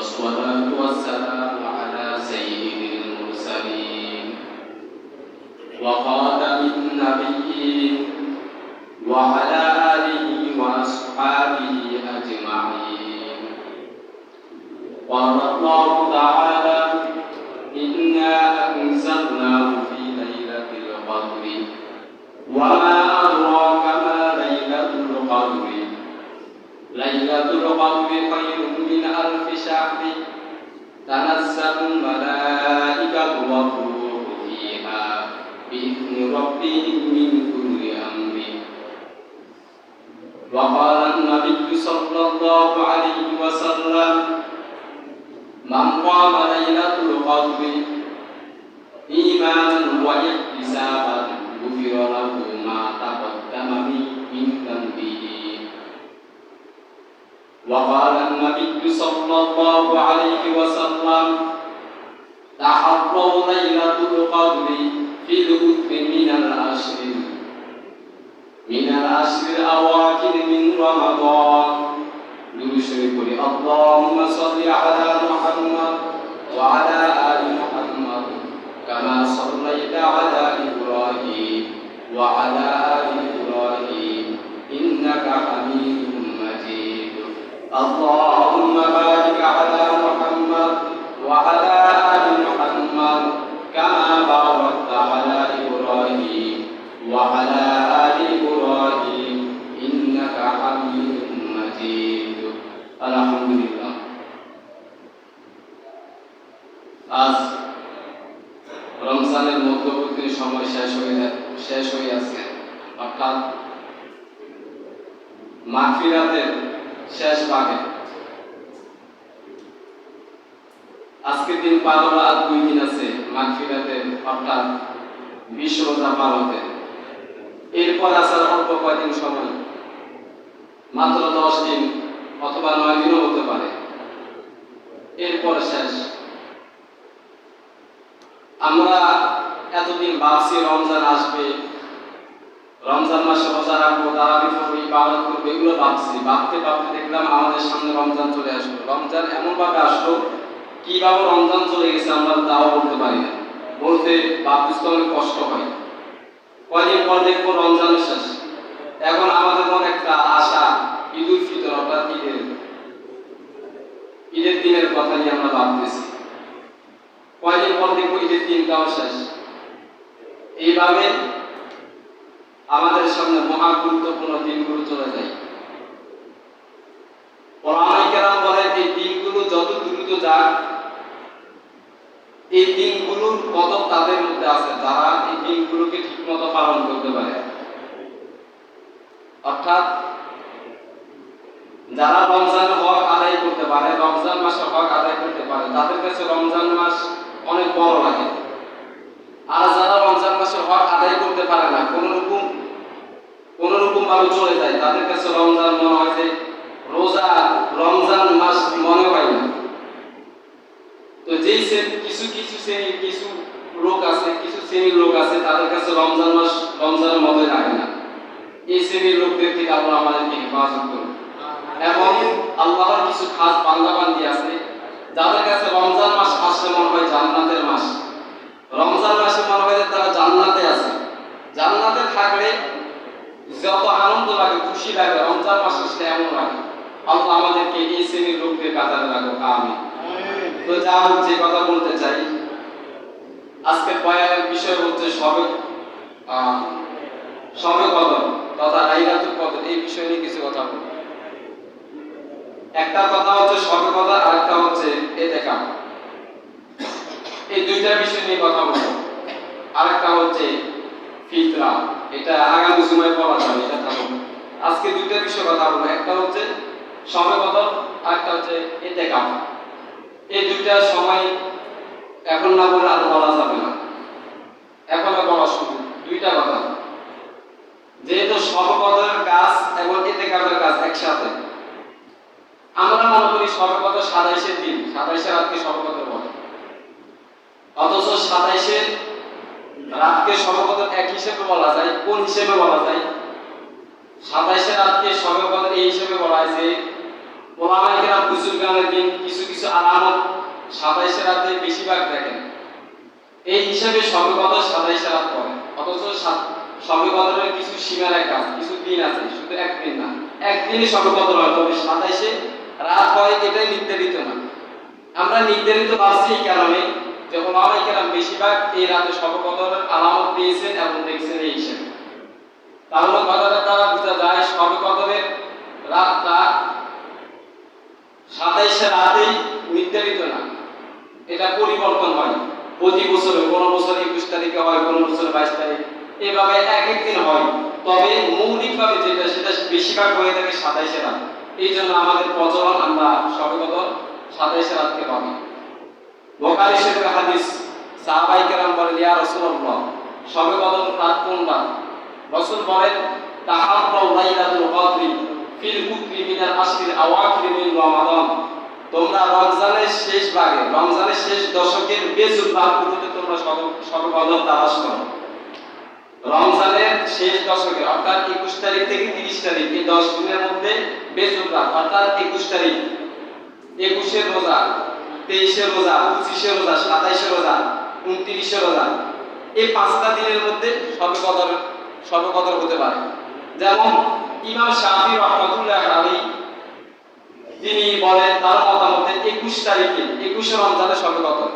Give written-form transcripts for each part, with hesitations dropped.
والصلاة والسلام على سيد المرسلين وخاتم النبيين وعلى آله وأصحابه أجمعين. قال الله تعالى: إنا أنزلناه في ليلة القدر وما أدراك ما ليلة القدر ليلة القدر خير من ألف شهر تنزل الملائكة والروح فيها بإذن ربهم من كل أمر. وقال النبي صلى الله عليه وسلم: من قام ليلة القدر إيمانا واحتسابا غفر له ما تقدم من ذنبه. وقال النبي صلى الله عليه وسلم: تحروا ليلة القدر في الوتر من العشر الأواخر من رمضان. نشرك اللهم صل على محمد وعلى آل محمد كما صليت على إبراهيم وعلى آل إبراهيم إنك حميد مجيد. اللهم بارك على محمد وعلى آل محمد كما باركت على إبراهيم وعلى آل إبراهيم إنك حميد مجيد. الحمد لله. আজ রমজানের মধ্যবর্তী সময় শেষ হয়ে আছে, অর্থাৎ মাগফিরাতের শেষ ভাগে। আজকের দিন পার হওয়ার আর 2 দিন আছে মাগফিরাতের, অর্থাৎ 20 রোজা পার হতে। এরপর আছে অল্প কয়েকদিন সময়, মাত্র 10 দিন অথবা 9 দিনও হতে পারে, এরপর শেষ। আমরা এতদিন ভাবছি রমজান আসবে, রমজান মাসে রোজা রাখবো, তারাবি পড়বো, ইবাদত করবো, এগুলো ভাবতে দেখলাম আমাদের সামনে রমজান চলে আসলো। রমজান এমনভাবে আসলো, কিভাবে রমজান চলে গেছে আমরা তাও বলতে পারি না, ভাবতে অনেক কষ্ট হয়। কয়দিন পর দেখবো রমজানের শেষ। এখন আমাদের মনে একটা আশা, ঈদুল ফিতর অর্থাৎ ঈদের দিনের কথা নিয়ে আমরা ভাবতেছি। কয়দিন পর দেখবো ঈদের দিনটাও শেষ। এইভাবে আমাদের সামনে মহা গুরুত্বপূর্ণ দিনগুলো চলে যায়। ওলামায়ে কেরাম বলেন, এই দিনগুলো যত দ্রুত যাক, এই দিনগুলোর কদর তাদের মধ্যে আছে যারা এই দিনগুলোকে ঠিকমতো পালন করতে পারে। অর্থাৎ যারা রমজানের হক আদায় করতে পারে, রমজান মাসের হক আদায় করতে পারে, তাদের কাছে রমজান মাস অনেক বড় লাগে। আর যারা রমজান মাসের হক আদায় করতে পারে না, কোন রকম ভাবে চলে যায়, তাদের কাছে রমজান মনে হয় যে রোজা, রমজান মাস মনে হয় না। তো যেই কিছু লোক আছে, কিছু শ্রেণীর লোক আছে, তাদের কাছে রমজান মাস রমজানের মতোই লাগে না। এই শ্রেণীর লোকদের থেকে আল্লাহ আমাদেরকে হেফাজত করুন। এবং আল্লাহর কিছু খাস বান্দাবান্দি আছে যাদের কাছে রমজান মাস আসলে মনে হয় জান্নাতের মাস। রমজান মাসে মনে হয় তারা জান্নাতে আছে। জান্নাতে থাকলে যত আনন্দ লাগে, খুশি লাগে, রমজান মাস আসলে এমন লাগে। আল্লাহ আমাদেরকে এই শ্রেণীর লোকদের কাতারে রাখুক, আমিন। তো যা হচ্ছে কথা বলতে চাই, আজকে বয়ানের বিষয় হচ্ছে শবে কদর তথা লাইলাতুল কদর। এই বিষয় নিয়ে কিছু কথা বলবো। একটা কথা হচ্ছে শবে কদর, আরেকটা হচ্ছে ইতিকাফ। এই দুইটা বিষয় নিয়ে কথা বলবো। আরেকটা হচ্ছে ফিতরা, এটা আগামী জুমায় বলা যাবে, এটা থাকবে। আজকে দুইটা বিষয় কথা বলবো, একটা হচ্ছে শবে কদর, আরেকটা হচ্ছে ইতিকাফ। এই দুইটা সময় এখন না বলে আর বলা যাবে না, এখন বলা শুধু দুইটা কথা। যেহেতু শবে কদরের কাজ এবং ইতিকাফের কাজ একসাথে, আমরা মনে করি শবে কদর 27 দিন, 27 রাতকে শবে কদর বলে। অথচ 27 রাতকে শবে কদর এক হিসেবে বলা যায়। কোন হিসেবে বলা যায়? 27 রাতকে শবে কদর এই হিসেবে বলা হয় যে ওলামায়ে কেরাম গোসল গানের দিন কিছু কিছু আলামত 27 রাতে বেশিরভাগ দেখেন। এই হিসাবে শবে কদর 27 রাত পড়ে, অথচ শবে কদরের কিছু সীমারেখা, কিছু দিন আছে, শুধু একদিন না, একদিনই শবে কদর হয়, তবে 27 রাত হয় এটাই নির্ধারিত না। আমরা নির্ধারিত পাচ্ছি এই কারণে যে ওলামায়ে কেরাম বেশিরভাগ এই রাতে শবে কদরের আলামত পেয়েছেন এবং দেখছেন এই হিসেবে। তাহলে কথাটা দ্বারা বোঝা যায় শবে কদরের রাতটা 27 রাতেই নির্ধারিত না, এটা পরিবর্তন হয় প্রতি বছরে। কোনো বছর 21 তারিখে হয়, কোনো বছর 22 তারিখ, এভাবে এক এক দিন হয়। তবে মৌলিকভাবে যেটা সেটা বেশিরভাগ হয়ে থাকে 27 রাত। এই জন্য আমাদের প্রচলন আমরা শবে কদর 27 রাতকে পাবো। বুখারী শরীফের হাদিস, সাহাবায়ে কেরাম বলেন, ইয়া রাসূলুল্লাহ, শবে কদর রাত কোন রাত? রাসূল বলেন, তাহাররাউ লাইলাতুল কদরি ফিল কুতরি মিনাল আশরিল আওয়াখির মিন রমাদান। তোমরা রমজানের শেষ ভাগে, রমজানের শেষ দশকের বেজুর রাতগুলোতে তোমরা শবে কদর তালাশ করো। রমজানের শেষ দশকে অর্থাৎ 21 তারিখ থেকে 30 তারিখ, এই 10 দিনের মধ্যে বেজুর রাত, অর্থাৎ 21 তারিখ, 21 রোজা, 23 রোজা, 25 রোজা, 27 রোজা, 29 রোজা, এই 5টা দিনের মধ্যে শবে কদর হতে পারে। যেমন ইমাম শাফিঈ রাহমাতুল্লাহ আলাইহি তিনি বলেন তার মতামতে 21 তারিখে, 21 রমজানে শবে কদর।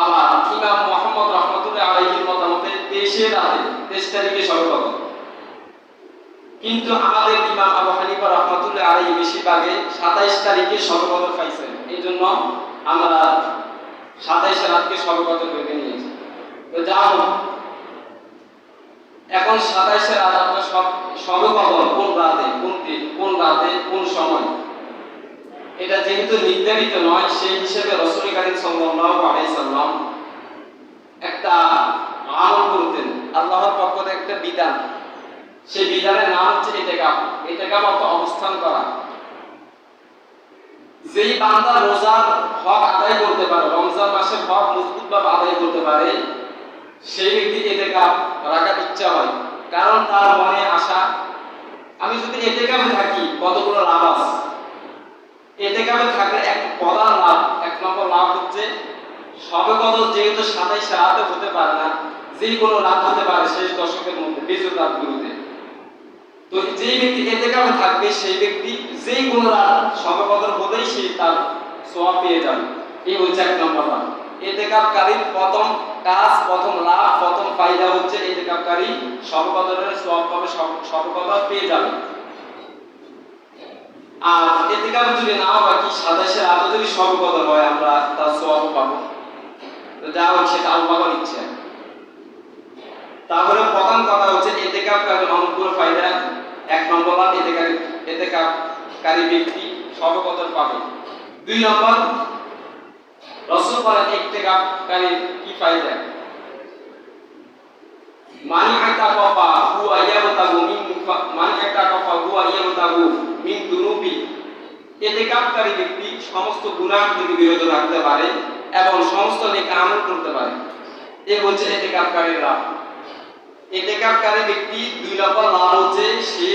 আবার ইমাম মুহাম্মদ রাহমাতুল্লাহ আলাইহির মতামতে 23 রাতে, 23 তারিখে শবে কদর। কিন্তু আমাদের ইমাম আবু হানিফা রাহমাতুল্লাহ আলাইহি বেশিরভাগে 27 তারিখে শবে কদর পাইছেন। এইজন্য আমরা 27 রাতকে শবে কদর ভেবে নিয়েছি। তো যাও, এখন 27 রাত আমরা শবে কদর কোন রাতে, কোন দিন, কোন রাতে, কোন সময়, এটা যেহেতু নির্ধারিত নয়, সেই হিসেবে রাসূল কারীম সাল্লাল্লাহু আলাইহি সাল্লাম একটা আমল করতেন, আল্লাহর পক্ষ থেকে একটা বিধান। সেই বিধানের নাম হচ্ছে ইতিকাফ। ইতিকাফ অর্থ অবস্থান করা। যেই বান্দা রোজার হক আদায় করতে পারে, রমজান মাসের হক মজবুতভাবে আদায় করতে পারে, সেই ব্যক্তি ইতিকাফ রাখার ইচ্ছা হয়। কারণ তার মনে আশা, আমি যদি ইতিকাফে থাকি কতগুলো লাভ আছে। ইতিকাফে থাকলে এক প্রধান লাভ, এক নম্বর লাভ হচ্ছে শবে কদর যেহেতু 27 রাতে হতে পারে না, যে কোনো রাত হতে পারে শেষ দশকের মধ্যে, বেজুর রাতগুলোতে। তো যেই ব্যক্তি ইতিকাফে থাকবে সেই ব্যক্তি যে কোনো রাত শবে কদর হলেই সে তার সওয়াব পেয়ে যাবে। এই হচ্ছে এক নম্বর লাভ। ইতিকাফকারীর প্রথম কাজ, প্রথম লাভ, প্রথম ফায়দা হচ্ছে ইতিকাফকারী শবে কদরের সওয়াব পাবে, শবে কদর পেয়ে যাবে। আর ইতিকাফ যদি না হয়, কি 27 রাতে যদি শবে কদর হয়, আমরা তার সওয়াব পাবো। তো যা হোক, সেটা আল্লাহর ইচ্ছা। তাহলে প্রথম কথা হচ্ছে ইতিকাফকারীর অনেকগুলো ফায়দা। এক নম্বর লাভ, ইতিকাফকারী ব্যক্তি শবে কদর পাবে। 2 নম্বর, রাসূল বলেন ইতিকাফকারীর কি ফায়দা? মানি আতাকাফা হুয়া ইয়াবতাগু মিন দুনুবি। ইতিকাফকারী ব্যক্তি সমস্ত গুনাহ থেকে বিরত থাকতে পারে এবং সমস্ত নেক আমল করতে পারে। এই হচ্ছে ইতিকাফকারীর লাভ। ইতিকাফকারী ব্যক্তি 2 নম্বর লাভ হচ্ছে সে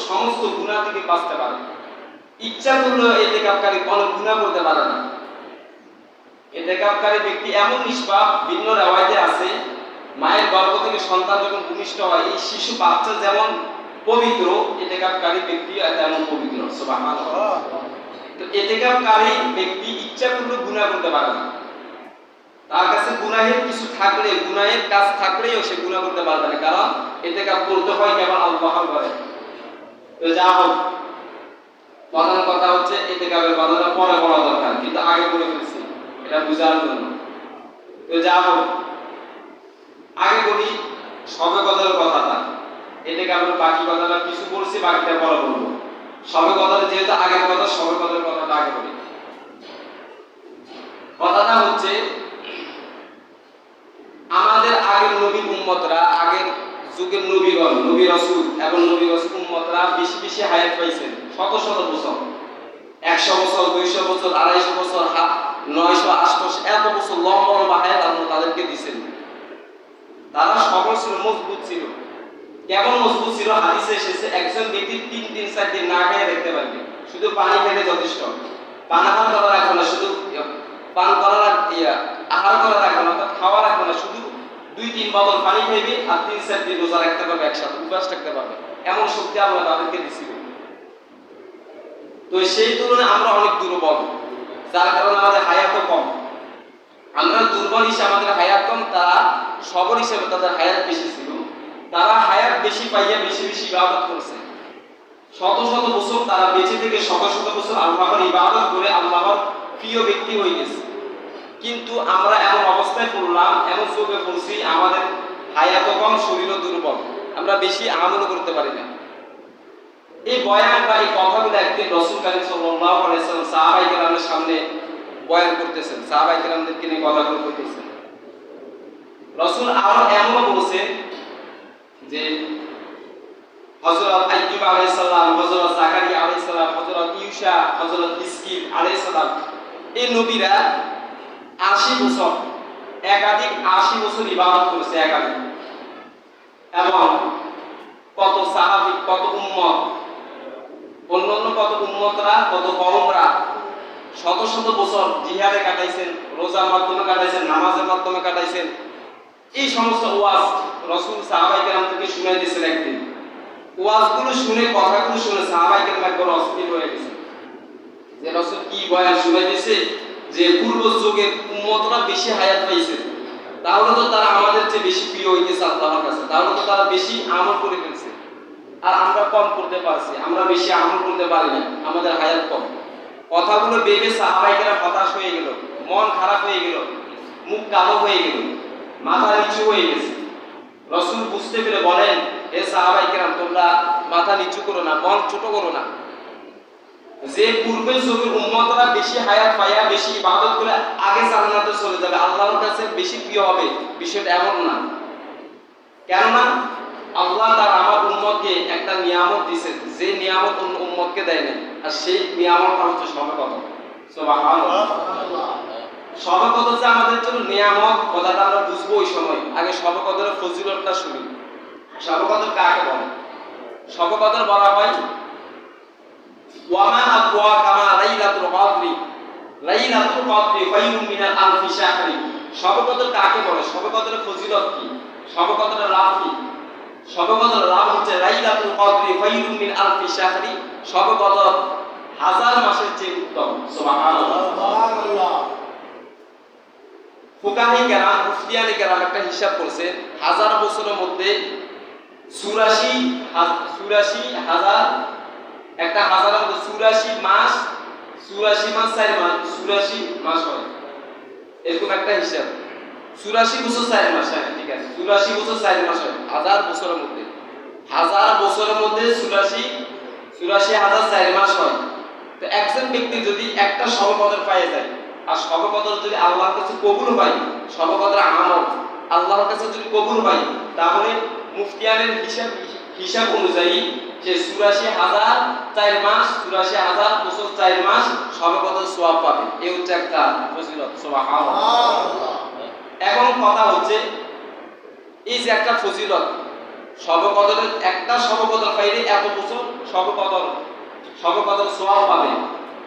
সমস্ত গুনাহ থেকে বাঁচতে পারে। ইচ্ছা করলেও ইতিকাফকারী কোনো গুনাহ করতে পারে না। ইতিকাফকারী ব্যক্তি এমন নিষ্পাপ, ভিন্ন রওয়ায়েতে আছে, মায়ের গর্ভ থেকে সন্তান যখন ভূমিষ্ঠ হয়, এই শিশু বাচ্চা যেমন পবিত্র, ইতিকাফকারী ব্যক্তি তেমন পবিত্র। সুবহানাল্লাহ। তো ইতিকাফকারী ব্যক্তি ইচ্ছা করলেও গুনাহ করতে পারে না। তার কাছে গুনাহের কিছু থাকলে, গুনাহের কাজ থাকলেও সে গুনাহ করতে পারবে না, কারণ ইতিকাফ করতে হয় কেবল আল্লাহর ঘরে। তো যা হোক, প্রধান কথা হচ্ছে ইতিকাফের কথাটা পরে বলা দরকার, কিন্তু আগে বলে ফেলছি এটা বোঝার জন্য। তো যা হোক, আগে বলি শবে কদরের কথাটা। ইতিকাফের বাকি কথাটা কিছু বলছি, বাকিটা পরে বলবো। শবে কদর যেহেতু আগের কথা, শবে কদরের কথাটা আগে বলি। কথাটা হচ্ছে আমাদের আগের নবী উম্মতরা, আগের যুগের নবীগণ, নবী রাসূল এবং নবী রাসূল উম্মতরা বেশি বেশি হায়াত পাইছেন, শত শত বছর, 100 বছর, 200 বছর, 250 বছর, 900, 800, এত বছর লম্বা লম্বা হায়াত আল্লাহ তাদেরকে দিয়েছেন। তারা সবল ছিল, মজবুত ছিল। কেমন মজবুত ছিল? হাদিসে এসেছে একজন ব্যক্তি 3 দিন 4 দিন না খেয়ে দেখতে পারবে, শুধু পানি খেলে যথেষ্ট। পানাহার করা রাখবে না, শুধু পান করা আহার করা রাখবে না, অর্থাৎ খাওয়া রাখবে না, শুধু 2-3 বোতল পানি খাইবে আর 3-4 দিন রোজা রাখতে পারবে, একসাথে উপবাস থাকতে পারবে, এমন শক্তি আল্লাহ তাদেরকে দিছিল। তো সেই তুলনায় আমরা অনেক দুর্বল, যার কারণে আমাদের হায়াতও কম। আমরা দুর্বল হিসেবে আমাদের হায়াত কম, তারা সবল হিসেবে তাদের হায়াত বেশি ছিল। তারা হায়াত বেশি পাইয়া বেশি বেশি ইবাদত করছে, শত শত বছর তারা বেঁচে থেকে শত শত বছর আল্লাহর ইবাদত করে আল্লাহর প্রিয় ব্যক্তি হয়ে গেছে। কিন্তু আমরা এমন অবস্থায় পড়লাম, এমন চোখে পড়ছি, আমাদের হায়াত কম, শরীরও দুর্বল, আমরা বেশি আমল করতে পারি না। এই বয়ান বা এই কথাগুলো একদিন রাসূল কারীম সাল্লাল্লাহু আলাইহি ওয়াসাল্লাম সাহাবায়ে কেরামের সামনে বয়ান করতেছেন, সাহাবায়ে কেরামদেরকে নিয়ে কথাগুলো বলতেছেন। রাসূল আরো এমনও বলেছেন যে হযরত আইয়ুব আলাইহিস সালাম, হযরত জাকারিয়া আলাইহিস সালাম, হযরত ইউসা, হযরত হিজকিল আলাইহিস সালাম, এই নবীরা 80 বছর একাধিক 80 বছর ইবাদত করেছে একাধিক। এবং কত সাহাবী, কত উম্মত, অন্যান্য কত উম্মতরা, কত কওমরা শত শত বছর জিহাদে কাটাইছেন, রোজার মাধ্যমে কাটাইছেন, নামাজের মাধ্যমে কাটাইছেন। এই সমস্ত ওয়াজ রাসূল সাহাবায়ে কেরামদেরকে শুনাই দিয়েছেন। একদিন ওয়াজগুলো শুনে, কথাগুলো শুনে সাহাবায়ে কেরাম একবার অস্থির হয়ে গেছে যে রাসূল কি বয়ান শুনাই দিয়েছে, যে পূর্ব যুগের উম্মতরা বেশি হায়াত পাইছে, তাহলে তো তারা আমাদের চেয়ে বেশি প্রিয় হইতেছে আল্লাহর কাছে, তাহলে তো তারা বেশি আমল করে ফেলছে, আর আমরা কম করতে পারছি, আমরা বেশি আমল করতে পারি না, আমাদের হায়াত কম। কথাগুলো ভেবে সাহাবায়ে কেরাম হতাশ হয়ে গেল, মন খারাপ হয়ে গেল, মুখ কালো হয়ে গেল, মাথা নিচু হয়ে গেছে। রাসূল বুঝতে পেরে বলেন, হে সাহাবায়ে কেরাম, তোমরা মাথা নিচু করো না, মন ছোট করো না। যে পূর্বের যুগের উম্মতরা বেশি হায়াত পাইয়া বেশি ইবাদত করে আগে জান্নাতে চলে যাবে, আল্লাহর কাছে বেশি প্রিয় হবে, বিষয়টা এমন না। কেননা আল্লাহ তার আমার উম্মতকে একটা নিয়ামত দিয়েছেন, যে নিয়ামত অন্য উম্মতকে দেয় না, আর সেই নিয়ামতটা হচ্ছে শবে কদর। সুবহানাল্লাহ। শবে কদর যে আমাদের জন্য নিয়ামত, কথাটা আমরা বুঝবো ওই সময়। আগে শবে কদরের ফজিলতটা শুনি। শবে কদর কাকে বলে? শবে কদর বলা হয় ওয়ামা আদওয়া কামা লাইলাতুল কদরি, লাইলাতুল কদরি খায়রুম মিনাল আলফি শাহরি। শবে কদর কাকে বলে? শবে কদরের ফজিলত কি? শবে কদরের লাভ কি? শবে কদরের লাভ হচ্ছে লাইলাতুল কদরি খায়রুম মিন আলফি শাহরি, শবে কদর 1000 মাসের চেয়ে উত্তম। সুবহানাল্লাহ, সুবহানাল্লাহ। ফুকাহি কেরাম, মুফতিয়ানি কেরাম একটা হিসাব করেছেন, 1000 বছরের মধ্যে 84,000 একটা হাজারের মধ্যে 84 মাস, 84 মাস 4 মাস, 84 মাস হয়, এরকম একটা হিসাব। 84 বছর 4 মাস, হ্যাঁ ঠিক আছে, 84 বছর 4 মাস হয় 1000 বছরের মধ্যে। 1000 বছরের মধ্যে 84,000 4 মাস হয়। তো একজন ব্যক্তি যদি একটা শবে কদর পেয়ে যায়, আর শবে কদর যদি আল্লাহর কাছে কবুল হয়, শবে কদর আমল আল্লাহর কাছে যদি কবুল হয়, তাহলে মুফতিয়ানের হিসাব অনুযায়ী যে 84,000 4 মাস, 84,000 বছর 4 মাস শবে কদর সওয়াব পাবে। এই হচ্ছে একটা ফজিলত। সুবহানাল্লাহ। এখন কথা হচ্ছে, এই যে একটা ফজিলত, শবে কদরের একটা শবে কদর পাইলে এত বছর শবে কদর সওয়াব পাবে।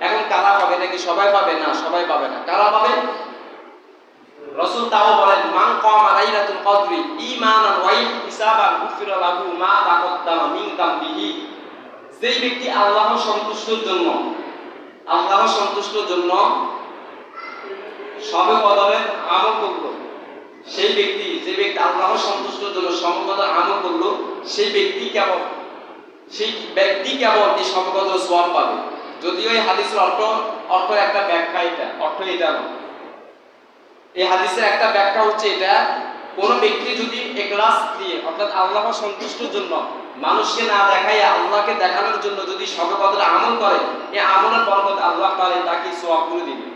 এখন কারা পাবে? নাকি সবাই পাবে? না, সবাই পাবে না। কারা পাবে? রাসূল তাও বলেন, মান কামা লাইলাতুল কদরি ঈমানান ওয়া ইহতিসাবান গুফিরা লাহু মা তাকদ্দামা মিন যামবিহি। যেই ব্যক্তি আল্লাহর সন্তুষ্টির জন্য শবে কদরের আমল করল, সেই ব্যক্তি, যে ব্যক্তি আল্লাহর সন্তুষ্টির জন্য শবে কদর আমল করল, সেই ব্যক্তি কেবল এই শবে কদর সওয়াব পাবে। যদিও এই হাদিসের অর্থ একটা ব্যাখ্যা, অর্থ এটা নয়। এই হাদিসের একটা ব্যাখ্যা হচ্ছে এটা, কোন ব্যক্তি যদি ইখলাস দিয়ে, অর্থাৎ আল্লাহর সন্তুষ্টির জন্য, মানুষকে না দেখাইয়া আল্লাহকে দেখানোর জন্য যদি শবে কদরে আমল করে, এই আমলের বরকত আল্লাহ তাআলা তাকে সওয়াব করে দিবে।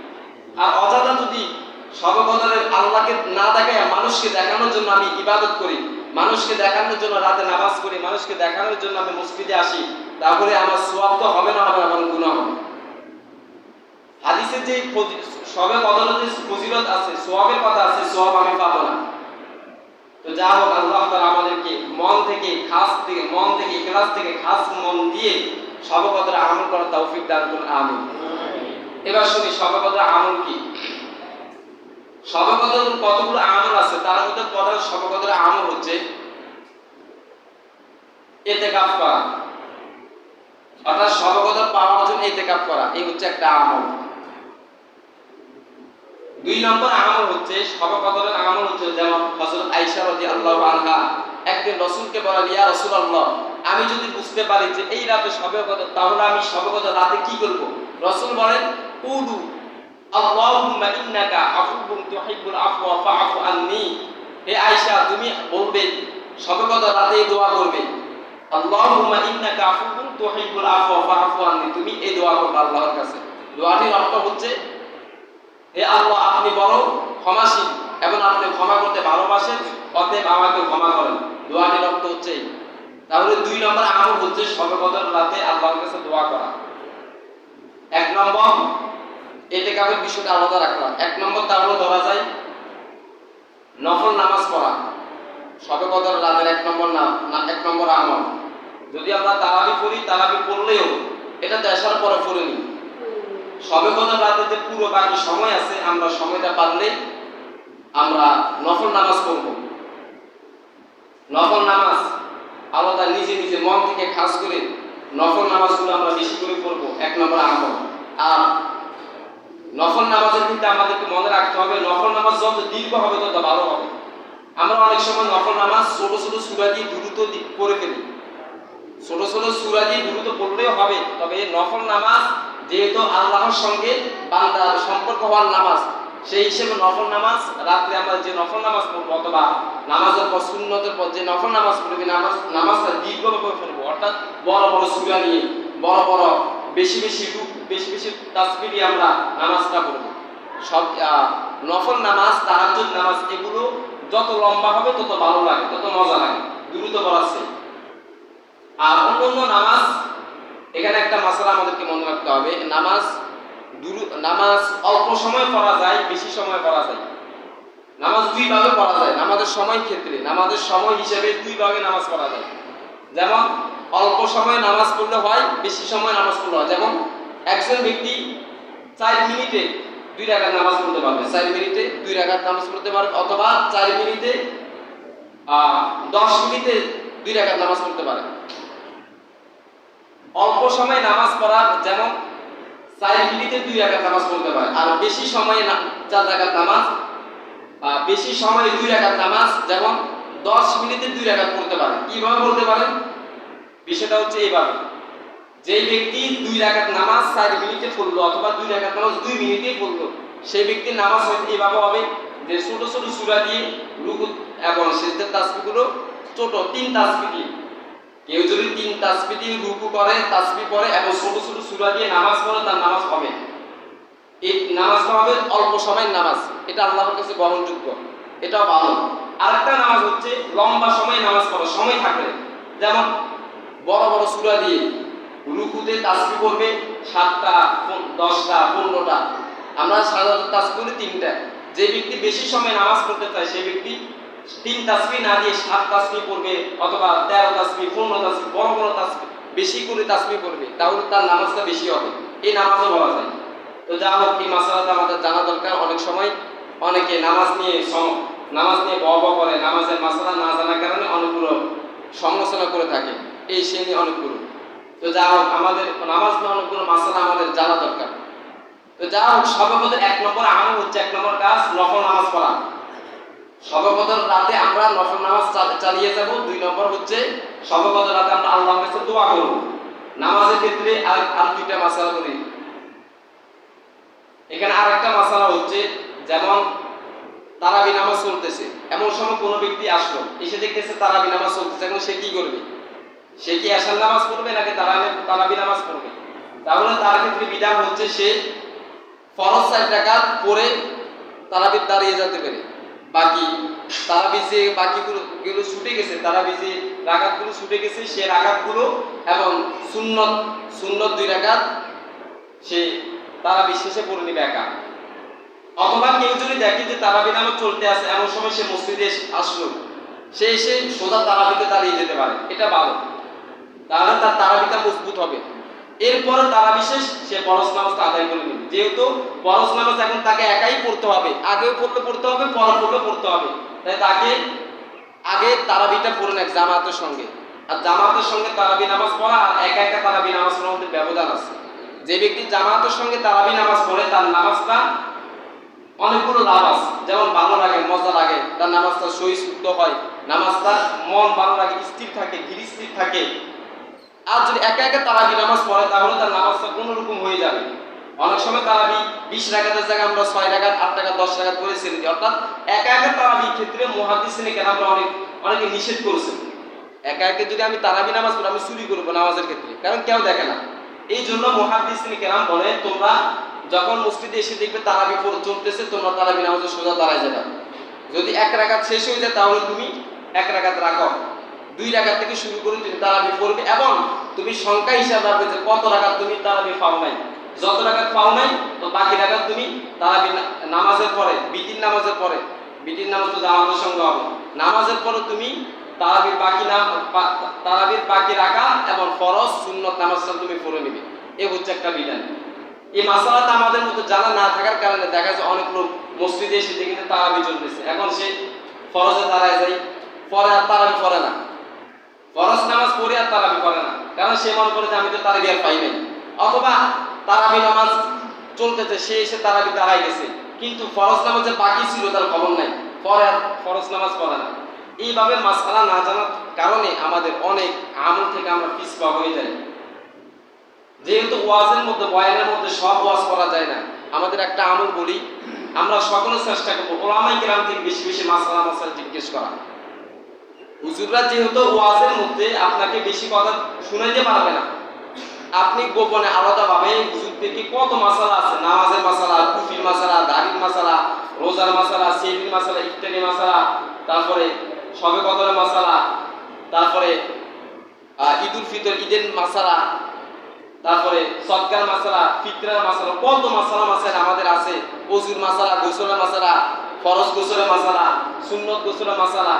আর অযথা যদি শবে কদরে আল্লাহকে না দেখাইয়া মানুষকে দেখানোর জন্য আমি ইবাদত করি, মানুষকে দেখানোর জন্য রাতে নামাজ পড়ি, মানুষকে দেখানোর জন্য আমি মসজিদে আসি, তাহলে আমার সওয়াব তো হবে না, হবে আমার গুনাহ হবে। হাদিসে যে শবে কদরের যে ফজিলত আছে, সওয়াবের কথা আছে, সওয়াব আমি পাবো না। তো যা হোক, আল্লাহ তাআলা আমাদেরকে মন থেকে ইখলাস থেকে খাস মন দিয়ে শবে কদরে আমল করার তৌফিক দান করুন। আমিন। এবার শুনি শবে কদরের আমল কি। শবে কদর কতগুলো আমল আছে, তার মধ্যে প্রধান শবে কদরের আমল হচ্ছে ইতিকাফ করা, অর্থাৎ শবে কদর পাওয়ার জন্য ইতিকাফ করা, এই হচ্ছে একটা আমল। 2 নম্বর আমল হচ্ছে শবে কদরের আমল হচ্ছে, যেমন হযরত আয়েশা রাদিয়াল্লাহু আনহা একদিন রাসূলকে বলেন, ইয়া রাসূলুল্লাহ, আমি যদি বুঝতে পারি যে এই রাতে শবে কদর, তাহলে আমি শবে কদর রাতে কি করব? রাসূল বলেন, কুলু আল্লাহুম্মা ইন্নাকা আফুউন তুহিব্বুল আফওয়া ফাআফু আন্নী। হে আয়েশা, তুমি বলবে শবে কদর রাতে এই দোয়া করবে, আল্লাহুম্মা ইন্নাকা আফুউন তুহিব্বুল আফওয়া ফাআফু আন্নী, তুমি এই দোয়া করবে আল্লাহর কাছে। দোয়াটির অর্থ হচ্ছে, হে আল্লাহ, আপনি বড় ক্ষমাশীল এবং আপনি ক্ষমা করতে ভালোবাসেন, অতএব আমাকে ক্ষমা করেন। দোয়াটির অর্থ হচ্ছে। তাহলে 2 নম্বর আমল হচ্ছে শবে কদর রাতে আল্লাহর কাছে দোয়া করা। 1 নম্বর ইতিকাফের বিষয়টা আলাদা রাখলাম। 1 নম্বর তাহলে ধরা যায় নফল নামাজ পড়া। শবে কদর রাতের 1 নম্বর আমল। যদি আমরা তারাবি পড়ি, তারাবি পড়লেও এটা তো এশার পরে পড়ে নিই। শবে কদর রাতে যে পুরো বাকি সময় আছে, আমরা সময়টা পারলে আমরা নফল নামাজ পড়ব। নফল নামাজ আলাদা নিজে নিজে মন থেকে খাস করে নফল নামাজগুলো আমরা বেশি করে পড়ব, 1 নম্বর আমল। আর নফল নামাজের কিন্তু আমাদেরকে মনে রাখতে হবে, নফল নামাজ যত দীর্ঘ হবে তত ভালো হবে। আমরা অনেক সময় নফল নামাজ ছোট ছোট সূরা দিয়ে দ্রুত করে ফেলি। ছোট ছোট সূরা দিয়ে দ্রুত পড়লেও হবে, তবে নফল নামাজ যেহেতু আল্লাহর সঙ্গে বান্দার সম্পর্ক হওয়ার নামাজ, সেই হিসেবে নফল নামাজ রাত্রে আমরা যে নফল নামাজ পড়বো, অথবা নামাজের পর সুন্নতের পর যে নফল নামাজ পড়বি, নামাজটা দীর্ঘভাবে পড়বো, অর্থাৎ বড় বড় সূরা নিয়ে বড় বড় বেশি বেশি তাসবিহ দিয়ে আমরা নামাজটা পড়বো। সব নফল নামাজ, তাহাজ্জুদ নামাজ, এগুলো যত লম্বা হবে তত ভালো লাগে, তত মজা লাগে, দ্রুত পড়াচ্ছে। আর অন্যান্য নামাজ, এখানে একটা মাসালা আমাদেরকে মনে রাখতে হবে, নামাজ অল্প সময় পড়া যায়, বেশি সময় পড়া যায়। নামাজ 2 ভাগে পড়া যায়। নামাজের সময় ক্ষেত্রে, নামাজের সময় হিসেবে 2 ভাগে নামাজ পড়া যায়। যেমন অল্প সময় নামাজ পড়লে হয়, বেশি সময় নামাজ পড়লে হয়। যেমন একজন ব্যক্তি 4 মিনিটে 2 রাকাত নামাজ পড়তে পারবে, 4 মিনিটে 2 রাকাত নামাজ পড়তে পারবে, অথবা 4 মিনিটে 10 মিনিটে 2 রাকাত নামাজ পড়তে পারে। অল্প সময় নামাজ পড়া, যেমন 4 মিনিটে 2 রাকাত নামাজ পড়তে পারে। আর বেশি সময়ে 4 রাকাত নামাজ, বেশি সময়ে 2 রাকাত নামাজ, যেমন 10 মিনিটে 2 রাকাত পড়তে পারে। কিভাবে পড়তে পারেন? বিষয়টা হচ্ছে এইভাবে, যেই ব্যক্তি 2 রাকাত নামাজ 4 মিনিটে পড়লো, অথবা 2 রাকাত নামাজ 2 মিনিটেই পড়লো, সেই ব্যক্তির নামাজ হয়তো এইভাবে হবে যে ছোট ছোট সূরা দিয়ে রুকু এবং সিজদার তাসবিহগুলো ছোট 3 তাসবিহ দিয়ে, কেউ যদি 3 তাসবিহ দিয়ে রুকু করে, তাসবিহ পড়ে এবং ছোট ছোট সূরা দিয়ে নামাজ পড়ে, তার নামাজ হবে। এই নামাজটা হবে অল্প সময়ের নামাজ, এটা আল্লাহর কাছে গ্রহণযোগ্য, এটাও ভালো। আরেকটা নামাজ হচ্ছে লম্বা সময়ে নামাজ পড়া, সময় থাকলে, যেমন বড় বড় সূরা দিয়ে রুকুতে তাসবিহ পড়বে 7টা, 10টা, 15টা। আমরা সাধারণত তাসবিহ করি 3টা। যে ব্যক্তি বেশি সময় নামাজ পড়তে চায়, সেই ব্যক্তি 3 তাসবিহ না দিয়ে 7 তাসবিহ পড়বে, অথবা 13 তাসবিহ, 15 তাসবিহ, বড় বড় তাসবিহ বেশি করে তাসবিহ পড়বে, তাহলে তার নামাজটা বেশি হবে। এই নামাজও বলা যায়। তো যা হোক, এই মাসালাটা আমাদের জানা দরকার। অনেক সময় অনেকে নামাজ নিয়ে বহবহ করে, নামাজের মাসালা না জানার কারণে অনেকগুলো সমালোচনা করে থাকে, এই সে নিয়ে অনেকগুলো। তো যা হোক, আমাদের নামাজ নিয়ে অনেকগুলো মাসালা আমাদের জানা দরকার। তো যা হোক, শবে কদর 1 নম্বর আমল হচ্ছে, 1 নম্বর কাজ নফল নামাজ পড়া। শবে কদর রাতে আমরা নফল নামাজ চালিয়ে যাব। 2 নম্বর হচ্ছে শবে কদর রাতে আমরা আল্লাহর কাছে দোয়া করব। নামাজের ক্ষেত্রে আর 2টা মাসালা করি। এখানে আরেকটা মাসালা হচ্ছে, যেমন তারাবি নামাজ চলতেছে, এমন সময় কোনো ব্যক্তি আসলো, এসে দেখতেছে তারাবি নামাজ চলতেছে, এখন সে কি করবে? সে কি এশার নামাজ পড়বে নাকি তারাবি নামাজ পড়বে? তাহলে তার ক্ষেত্রে বিধান হচ্ছে, সে ফরজ 4 রাকাত পড়ে তারাবি দাঁড়িয়ে যেতে পারে। বাকি তারাবি যে বাকিগুলো ছুটে গেছে, তারাবি যে রাকাতগুলো ছুটে গেছে, সে রাকাতগুলো এবং সুন্নত 2 রাকাত সে তারাবি শেষে পড়ে নিবে একা। অথবা কেউ যদি দেখে যে তারাবি নামাজ চলতে আছে, এমন সময় সে মসজিদে আসলো, সে এসে সোজা তারাবিতে দাঁড়িয়ে যেতে পারে, এটা ভালো। তাহলে তার তারাবিটা মজবুত হবে। এরপরে তারাবি শেষ, সে ফরজ নামাজটা আদায় করে নেবে। যেহেতু ফরজ নামাজ এখন তাকে একাই পড়তে হবে, আগেও পড়তে হবে, পরে পড়তে হবে, তাই তাকে আগে তারাবিটা পড়ে নেয় জামাতের সঙ্গে। আর জামাতের সঙ্গে তারাবি নামাজ পড়া আর একা একা তারাবি নামাজের মধ্যে ব্যবধান আছে। যে ব্যক্তি জামাতের সঙ্গে তারাবি নামাজ পড়ে তার নামাজটা অনেকগুলো লাভ আছে, যেমন ভালো লাগে, মজা লাগে, তার নামাজটা সহি শুদ্ধ হয়, নামাজটা মন ভালো লাগে, স্থির থাকে, ধীর স্থির থাকে। আর যদি একা একা তারাবি নামাজ পড়ে তাহলে তার নামাজটা কোনো রকম হয়ে যাবে। অনেক সময় তারাবি 20 রাকাতের জায়গায় আমরা 6 রাকাত, 8 রাকাত, 10 রাকাত করে ছেড়ে দিই। অর্থাৎ একা একা তারাবির ক্ষেত্রে মুহাদ্দিসিনে কেরামরা অনেকে নিষেধ করেছেন। একা একা যদি আমি তারাবি নামাজ পড়ি আমি চুরি করবো নামাজের ক্ষেত্রে, কারণ কেউ দেখে না। এই জন্য মুহাদ্দিসিনে কেরাম বলে তোমরা যখন মসজিদে এসে দেখবে তারাবি চলতেছে, তোমরা তারাবি নামাজে সোজা দাঁড়ায় যাবে। যদি 1 রাকাত শেষ হয়ে যায় তাহলে তুমি 1 রাকাত রাখো, 2 রাকাত থেকে শুরু করে তুমি তারাবি পড়বে এবং তুমি সংখ্যা হিসাব রাখবে যে কত রাকাত তুমি তারাবি পাও নাই। যত রাকাত পাও নাই তো বাকি রাকাত তুমি তারাবি নামাজের পরে, বিতির নামাজের পরে, বিতির নামাজ তো জামাতের সঙ্গে হবে, নামাজের পরে তুমি তারাবির বাকি রাকাত এবং ফরজ সুন্নত নামাজটা তুমি পড়ে নেবে। এই হচ্ছে একটা বিধান। এই মাসালাটা আমাদের মধ্যে জানা না থাকার কারণে দেখা যায় অনেক লোক মসজিদে এসে দেখে তারাবি চলতেছে, এখন সে ফরজে দাঁড়ায় যায়, পরে আর তারাবি পড়ে না, ফরজ নামাজ পড়ে আর তারাবি পড়ে না, কারণ সে মনে করে যে আমি তো তারাবি আর পাই নাই। অথবা তারাবি নামাজ চলতেছে, সে এসে তারাবি দাঁড়ায় গেছে, কিন্তু ফরজ নামাজে বাকি ছিল তার খবর নাই, পরে আর ফরজ নামাজ পড়ে না। এইভাবে মাসআলা না জানার কারণে আমাদের অনেক আমল থেকে আমরা পিছপা হয়ে যাই। যেহেতু ওয়াজের মধ্যে, বয়ানের মধ্যে সব ওয়াজ করা যায় না, আমাদের একটা আমল বলি, আমরা সকলে চেষ্টা করবো উলামায়ে কেরাম থেকে বেশি বেশি মাসআলা জিজ্ঞেস করা। হুজুররা যেহেতু ওয়াজের মধ্যে আপনাকে বেশি কথা শুনাইতে পারবে না, আপনি গোপনে আলাদাভাবে হুজুর থেকে কত মাসালা আছে, নামাজের মাসালা, কুফির মাসালা, দাড়ির মাসালা, রোজার মাসালা, সেহরির মাসালা, ইফতারি মাসালা, তারপরে শবে কদরের মাসালা, তারপরে ঈদুল ফিতর, ঈদের মাসালা, তারপরে সদকার মাসালা, ফিতরার মাসালা, কত মাসালা মাসাইল আমাদের আছে। ওযুর মাসালা, গোসলের মাসালা, ফরজ গোসলের মাসালা, সুন্নত গোসলের মাসালা,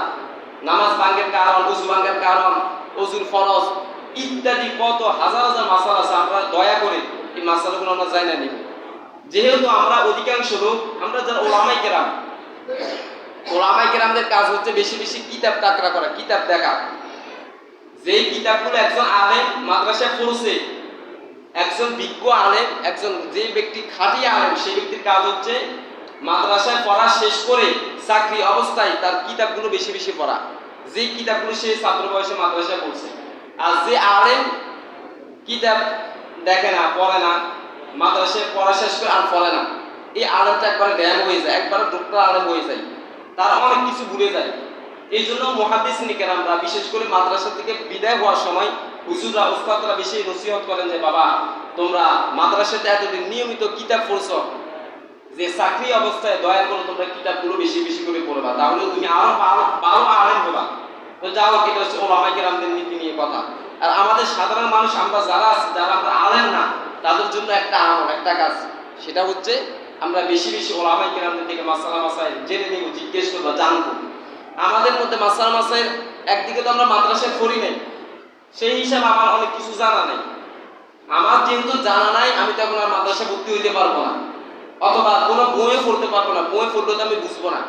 নামাজ ভাঙ্গের কারণ, ওযু ভাঙ্গের কারণ, ওযুর ফরজ ইত্যাদি কত হাজার হাজার মাসালা আছে। আমরা দয়া করে এই মাসালাগুলো আমরা জানি না নিব। যেহেতু আমরা অধিকাংশ লোক, আমরা যারা উলামায়ে কেরামদের কাজ হচ্ছে বেশি বেশি কিতাব তাকরা করা, কিতাব দেখা। যেই কিতাবগুলো একজন আলেম মাদ্রাসায় পড়ছে, একজন বিজ্ঞ আলেম, একজন যে ব্যক্তি খাঁটি আলেম, সেই ব্যক্তির কাজ হচ্ছে মাদ্রাসায় পড়া শেষ করে চাকরি অবস্থায় তার কিতাবগুলো বেশি বেশি পড়া, যে কিতাবগুলো সে ছাত্র বয়সে মাদ্রাসায় পড়ছে। আর যে আলেম কিতাব দেখে না, পড়ে না, মাদ্রাসায় পড়া শেষ করে আর পড়ে না, এই আলেমটা একবারে ড্যাম হয়ে যায়, একবারে ডক্টর আলেম হয়ে যায়, তার অনেক কিছু ভুলে যায়। এই জন্য মুহাদ্দিসিনে কেরামরা বিশেষ করে মাদ্রাসা থেকে বিদায় হওয়ার সময় হুজুররা, উস্তাদরা বেশি নসিহত করেন যে বাবা তোমরা মাদ্রাসাতে এতদিন নিয়মিত কিতাব পড়ছো, যে চাকরি অবস্থায় দয়া করে তোমরা কিতাবগুলো বেশি বেশি করে পড়বা, তাহলে তুমি আরো ভালো আলেম হবা। তো যাও, এটা হচ্ছে উলামায়ে কেরামদের নীতি নিয়ে কথা। আর আমাদের সাধারণ মানুষ আমরা যারা আছি, যারা আমরা আলেম না, তাদের জন্য একটা আমল, একটা কাজ, সেটা হচ্ছে আমরা বেশি বেশি উলামায়ে কেরামদের থেকে মাসালা মাসাইল জেনে নিব, জিজ্ঞেস করবো, জানবো। আমাদের মধ্যে মাসালা মাসাইল একদিকে তো আমরা মাদ্রাসায় পড়ি নাই, সেই হিসাবে আমার অনেক কিছু জানা নাই। আমার যেহেতু জানা নাই, আমি তখন আর মাদ্রাসায় ভর্তি হইতে পারবো না, অথবা কোনো বইয়ে পড়তে পারবো না, বই পড়লে তো আমি বুঝবো না।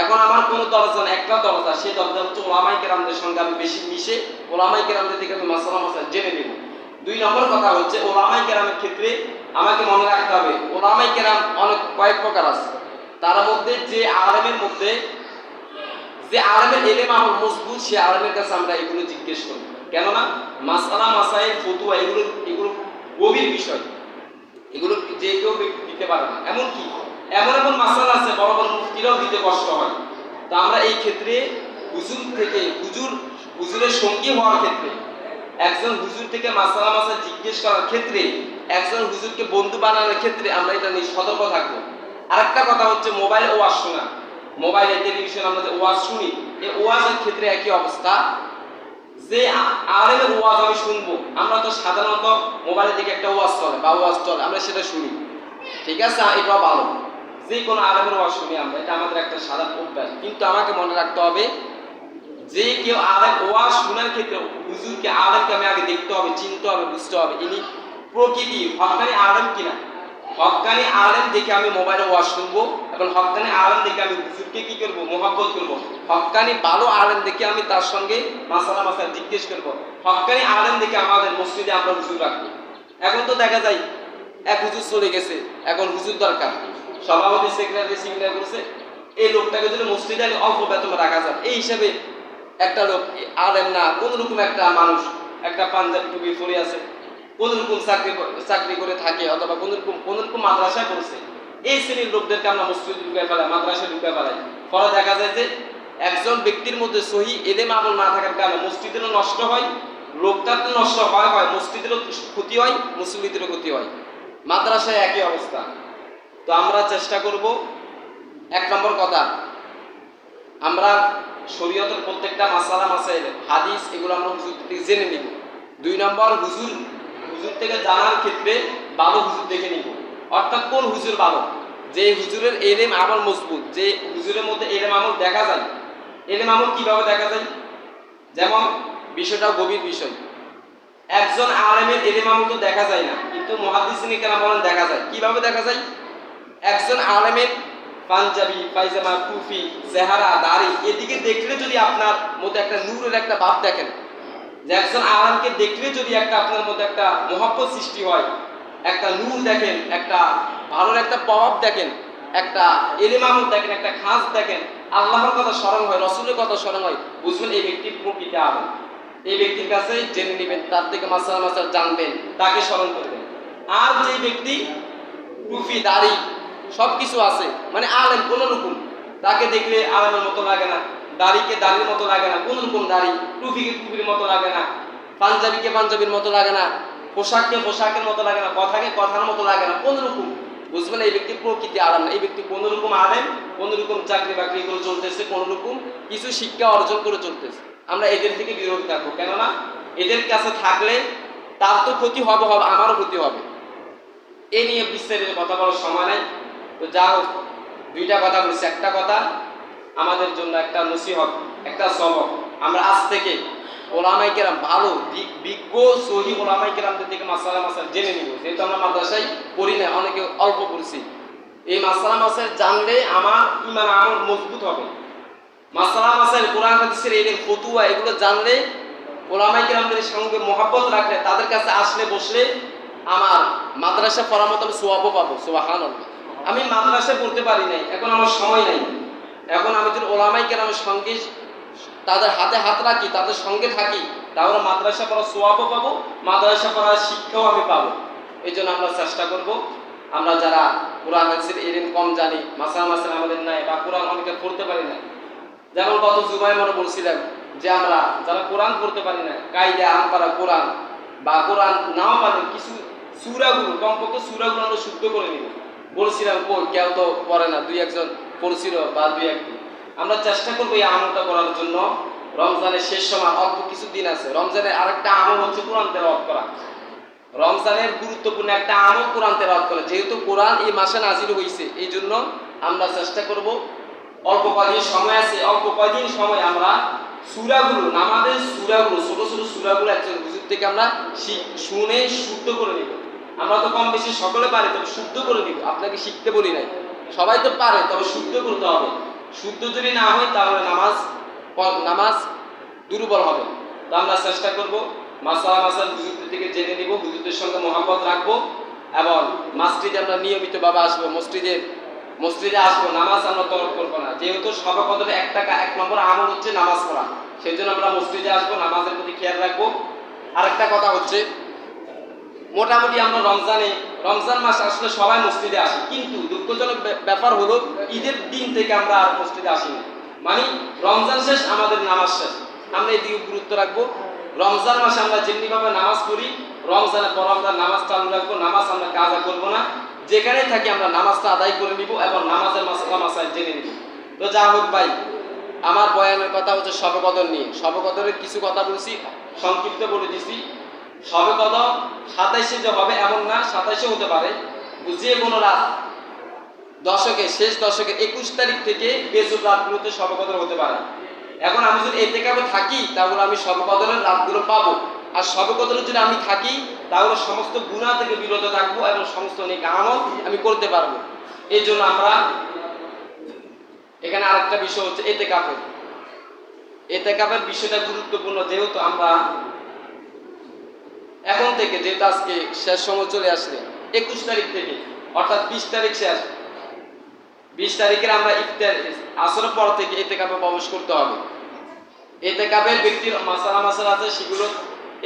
এখন আমার কোনো দরজা, একটা দরজা, সেই দরজা হচ্ছে উলামায়ে কেরামদের সঙ্গে আমি বেশি মিশে উলামায়ে কেরামদের থেকে আমি মাসালা মাসাইল জেনে নেব। 2 নম্বর কথা হচ্ছে উলামায়ে কেরামের ক্ষেত্রে আমাকে মনে রাখতে হবে উলামায়ে কেরাম কয়েক প্রকার আছে। তার মধ্যে যে আলেমের ইলম আমল মজবুত, সে আলেমের কাছে আমরা এগুলো জিজ্ঞেস করি। কেননা মাসালা মাসাইল ফতুয়া এগুলো গভীর বিষয়, এগুলো যে কেউ দিতে পারে না। এমনকি এমন মাসালা আছে বড় বড় মুফতিরাও দিতে কষ্ট হয়। তো আমরা এই ক্ষেত্রে হুজুরের সঙ্গী হওয়ার ক্ষেত্রে, একজন হুজুর থেকে মাসালা মাসাইল জিজ্ঞেস করার ক্ষেত্রে, একজন হুজুরকে বন্ধু বানানোর ক্ষেত্রে আমরা এটা নিয়ে সতর্ক থাকবো। আরেকটা কথা হচ্ছে মোবাইল ওয়াজ শোনা, মোবাইলে টেলিভিশন আমরা যে ওয়াজ শুনি, এই ওয়াজের ক্ষেত্রে একই অবস্থা। যে আলেমের ওয়াজ আমি শুনবো, আমরা তো সাধারণত মোবাইলের দিকে একটা ওয়াজ চলে বা ওয়াজ চলে, আমরা সেটা শুনি, ঠিক আছে, এটাও ভালো। যে কোনো আলেমের ওয়াজ শুনি আমরা, এটা আমাদের একটা সাধারণ অভ্যাস। কিন্তু আমাকে মনে রাখতে হবে যে কেউ আলেম ওয়াজ শোনার ক্ষেত্রে হুজুরকে, আলেমকে আমি আগে দেখতে হবে, চিনতে হবে, বুঝতে হবে ইনি প্রকৃতি হক্কানি আলেম কিনা। হক্কানি আলেম দেখে আমি মোবাইলে ওয়াজ শুনবো, এবং হক্কানি আলেম দেখে আমি হুজুরকে কি করবো, মোহাব্বত করবো। হক্কানি ভালো আলেম দেখে আমি তার সঙ্গে মাসালা জিজ্ঞেস করবো। হক্কানি আলেম দেখে আমাদের মসজিদে আমরা হুজুর রাখবো। এখন তো দেখা যায় এক হুজুর চলে গেছে, এখন হুজুর দরকার, সভাপতি সেক্রেটারি সিগনেচার করেছে, এই লোকটাকে যদি মসজিদে অল্প বেতনে রাখা যায়, এই হিসাবে একটা লোক আলেম না, কোন রকম একটা মানুষ, একটা পাঞ্জাবি টুপি পরে আছে, কোন রকম চাকরি করে থাকে, অথবা কোন রকম মাদ্রাসায় পড়ছে, এই শ্রেণীর লোকদেরকে আমরা মসজিদে ঢুকে ফেলাই, মাদ্রাসায় ঢুকে ফেলাই। পরে দেখা যায় যে একজন ব্যক্তির মধ্যে সহি এলেম আমল না থাকার কারণে মসজিদেরও নষ্ট হয়, লোকটার তো নষ্ট হয়, মসজিদেরও ক্ষতি হয়, মুসল্লিদেরও ক্ষতি হয়, মাদ্রাসায় একই অবস্থা। তো আমরা চেষ্টা করব, এক নম্বর কথা, আমরা শরীয়তের প্রত্যেকটা মাসালা মাসাইল হাদিস এগুলো আমরা হুজুর থেকে জেনে নিব। দুই নম্বর, হুজুর থেকে জানার ক্ষেত্রে ভালো হুজুর দেখে নিব। অর্থাৎ কোন হুজুর ভালো, যে হুজুরের এলেম আমল মজবুত, যে হুজুরের মধ্যে এলেম আমল দেখা যায়। এলেম আমল কিভাবে দেখা যায়? যেমন বিষয়টা গভীর বিষয়, একজন আলেমের এলেম আমল তো দেখা যায় না, কিন্তু মুহাদ্দিসিনে কেরাম বলেন দেখা যায়। কিভাবে দেখা যায়? একজন আলেমের পাঞ্জাবি, পায়জামা, টুপি, চেহারা, দাড়ি, এদিকে দেখলে যদি আপনার মধ্যে একটা নূরের একটা ভাব দেখেন, যে একজন আলেমকে দেখলে যদি একটা আপনার মধ্যে একটা মহব্বত সৃষ্টি হয়, একটা নূর দেখেন, একটা ভালোর একটা প্রভাব দেখেন, একটা এলেম আমল দেখেন, একটা খাস দেখেন, আল্লাহর কথা স্মরণ হয়, রসুলের কথা স্মরণ হয়, বুঝবেন এই ব্যক্তির প্রকৃতি আলেম। এই ব্যক্তির কাছে জেনে নেবেন, তার থেকে মাসাল জানবেন, তাকে স্মরণ করবেন। আর যে ব্যক্তি টুপি, দাড়ি সবকিছু আছে, মানে আলেম কোন রকম, তাকে দেখলে আলেমের মতো লাগে না, দাড়িকে দাড়ির মতো লাগে না, কোন রকম দাড়ি, টুপিকে টুপির মতো লাগে না, পাঞ্জাবিকে পাঞ্জাবির মতো লাগে না, পোশাককে পোশাকের মতো লাগে না, কথাকে কথার মতো লাগে না, কোন রকম, বুঝবেন এই ব্যক্তি প্রকৃতি আলেম না। এই ব্যক্তি কোন রকম আলেম, কোন রকম চাকরি বাকরি করে চলতেছে, কোন রকম কিছু শিক্ষা অর্জন করে চলতেছে। আমরা এদের থেকে বিরত থাকবো, কেননা এদের কাছে থাকলে তার তো ক্ষতি হবে, আমারও ক্ষতি হবে। এ নিয়ে বিস্তারিত কথা বলার সময় নাই। তো যা হোক, দুইটা কথা বলছি। একটা কথা আমাদের জন্য একটা নসিহত, একটা সবক, আমরা আজ থেকে ওলামাই কেরাম ভালো বিজ্ঞ সহি ওলামাই কেরামদের থেকে মাসালা জেনে নিব। যেহেতু আমরা মাদ্রাসায় পড়ি না, অনেকে অল্প পড়ছি, এই মাসালা জানলে আমার ইমান আমল মজবুত হবে। মাসালা কোরআন হাদিসের এই ফতুয়া এগুলো জানলে, ওলামাই কেরামদের সঙ্গে মহব্বত রাখলে, তাদের কাছে আসলে বসলে আমার মাদ্রাসা পড়ার মতো আমি সোয়াবও পাবো। সুবহানাল্লাহ। আমি মাদ্রাসায় পড়তে পারি নাই, এখন আমার সময় নাই, এখন আমি যদি ওলামাই কেরামের সঙ্গে তাদের হাতে হাত রাখি, তাদের সঙ্গে থাকি, তাহলে মাদ্রাসা পড়ার সোয়াবও পাবো, মাদ্রাসা পড়ার শিক্ষাও আমি পাবো। এই জন্য আমরা চেষ্টা করব, আমরা যারা কোরআন হাদিসের এলেম কম জানি, মাসাল আমাদের নাই, বা কোরআন অনেকে পড়তে পারি না, যেমন গত জুমায় মনে বলছিলাম যে আমরা যারা কোরআন পড়তে পারি না, কায়দা আমপারা কোরআন বা কোরআন নাও পারি, কিছু সূরাগুলো, কমপক্ষে সূরাগুলো আমরা শুদ্ধ করে নিব। বলছিলাম কই কেউ তো পড়ে না, দুই একজন পড়ছিল বা দুই একদিন। আমরা চেষ্টা করবো এই আমলটা করার জন্য। রমজানের শেষ সময় অল্প কিছু দিন আছে, রমজানের আরেকটা আমল হচ্ছে কোরআন তেলাওয়াত করা। রমজানের গুরুত্বপূর্ণ একটা আমল কোরআন তেলাওয়াত করা, যেহেতু কোরআন এই মাসে নাজিল হয়েছে, এই জন্য আমরা চেষ্টা করব অল্প কয়দিন সময় আছে, অল্প কয়দিন সময় আমরা সূরাগুলো, নামাজের সূরাগুলো, ছোট ছোট সূরাগুলো একজন হুজুর থেকে আমরা শুনে শুদ্ধ করে নিব। আমরা তো কম বেশি সকলে পারি, তবে শুদ্ধ করে নিব। আপনাকে শিখতে বলি নাই, সবাই তো পারে, তবে শুদ্ধ করতে হবে। শুদ্ধ যদি না হয় তাহলে নামাজ দুর্বল হবে। তো আমরা চেষ্টা করব মাসাল হুজুরদের থেকে জেনে নিব, হুজুরদের সঙ্গে মহব্বত রাখবো, এবং মসজিদে আমরা নিয়মিতভাবে আসবো, মসজিদে আসবো, নামাজ আমরা তলব করবো না। যেহেতু সবে কদরে এক নম্বর আমল হচ্ছে নামাজ পড়া, সেই জন্য আমরা মসজিদে আসবো, নামাজের প্রতি খেয়াল রাখবো। আরেকটা কথা হচ্ছে, মোটামুটি আমরা রমজান মাস আসলে সবাই মসজিদে আসি, কিন্তু দুঃখজনক ব্যাপার হলো ঈদের দিন থেকে আমরা আর মসজিদে আসি না। মানে রমজান শেষ, আমাদের নামাজ শেষ। আমরা এই দিকে গুরুত্ব রাখবো। রমজান মাসে আমরা যেমনিভাবে নামাজ পড়ি, রমজানের পর আমরা নামাজ চালু রাখবো, নামাজ আমরা কাজা করবো না, যেখানেই থাকি আমরা নামাজটা আদায় করে নিব এবং নামাজের মাসাইল জেনে নিব। তো যা হোক ভাই, আমার বয়ানের কথা হচ্ছে শবে কদর নিয়ে। শবে কদরের কিছু কথা বলছি, সংক্ষিপ্ত বলে দিছি। শবে কদর 27-এ যে হবে এমন না, 27-এ হতে পারে, যে কোনো রাত শেষ দশকে 21 তারিখ থেকে বেজুর রাতগুলোতে শবে কদর হতে পারে। এখন আমি যদি এতেকাবে থাকি, তাহলে আমি শবে কদরের রাতগুলো পাবো। আর শবে কদরে যদি আমি থাকি, তাহলে সমস্ত গুনাহ থেকে বিরত থাকবো এবং সমস্ত নেক আমল আমি করতে পারবো। এই জন্য আমরা এখানে আরেকটা বিষয় হচ্ছে ইতিকাফের। ইতিকাফের বিষয়টা গুরুত্বপূর্ণ, যেহেতু আমরা এখন থেকে, যেহেতু আজকে শেষ সময় চলে আসলে 21 তারিখ থেকে, অর্থাৎ 20 তারিখ শেষ, 20 তারিখের আমরা ইফতার আসরের পর থেকে ইতিকাফে প্রবেশ করতে হবে। ইতিকাফের ব্যক্তির মাসালা আছে, সেগুলো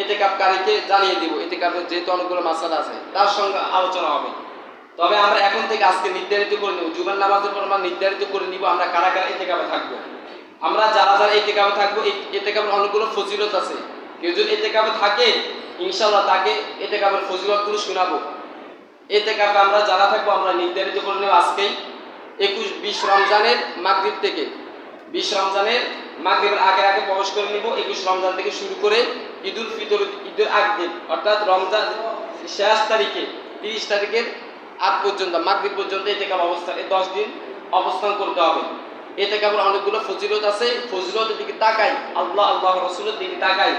ইতিকাফকারীকে জানিয়ে দিব। ইতিকাফের যেহেতু অনেকগুলো মাসালা আছে, তার সঙ্গে আলোচনা হবে। তবে আমরা এখন থেকে আজকে নির্ধারিত করে নিব, জুমার নামাজের পর আমরা নির্ধারিত করে নিব আমরা কারা কারা ইতিকাফে থাকবো। আমরা যারা যারা ইতিকাফে থাকবো, ইতিকাফের অনেকগুলো ফজিলত আছে। কেউ যদি ইতিকাফে থাকে, ইনশাআল্লাহ তাকে ইতিকাফের ফজিলতগুলো শোনাবো। ইতিকাফে আমরা যারা থাকবো আমরা নির্ধারিত করে নেব আজকেই 20 রমজানের মাগরিব থেকে, 20 রমজানের মাগরিবের আগে আগে প্রবেশ করে নিব। 21 রমজান থেকে শুরু করে ঈদুল ফিতর, ঈদের আগ দিন, অর্থাৎ রমজান শেষ তারিখে 30 তারিখের আগ পর্যন্ত, মাগরিব পর্যন্ত ইতিকাফ অবস্থায় 10 দিন অবস্থান করতে হবে। ইতিকাফের অনেকগুলো ফজিলত আছে। ফজিলতের দিকে তাকাই, আল্লাহ রাসূলের দিকে তাকাই,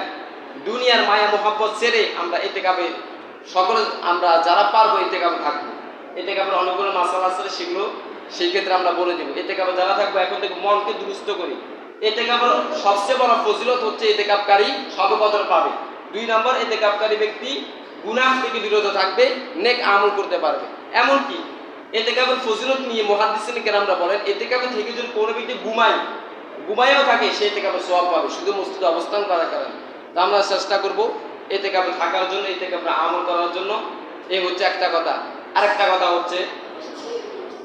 দুনিয়ার মায়া মোহাব্বত ছেড়ে আমরা ইতিকাফে সকলে আমরা যারা পারবো ইতিকাফে থাকবো। ইতিকাফের অনেকগুলো মাসালা আছে, সেগুলো সেই ক্ষেত্রে আমরা বলে দেব। ইতিকাফে যারা থাকবো এখন থেকে মনকে দুরুস্ত করি। ইতিকাফের সবচেয়ে বড় ফজিলত হচ্ছে ইতিকাফকারী সবে কদর পাবে। 2 নম্বর, ইতিকাফকারী ব্যক্তি গুনাহ থেকে বিরত থাকবে, নেক আমল করতে পারবে। এমনকি ইতিকাফের ফজিলত নিয়ে মুহাদ্দিসিন কেরামরা বলেন, ইতিকাফে থেকে যদি কোনো ব্যক্তি ঘুমায়ও থাকে, সে ইতিকাফের সওয়াব পাবে শুধু মসজিদে অবস্থান করার কারণে। তা আমরা চেষ্টা করব ইতিকাফে থাকার জন্য, ইতিকাফে আমল করার জন্য। এই হচ্ছে একটা কথা। আরেকটা কথা হচ্ছে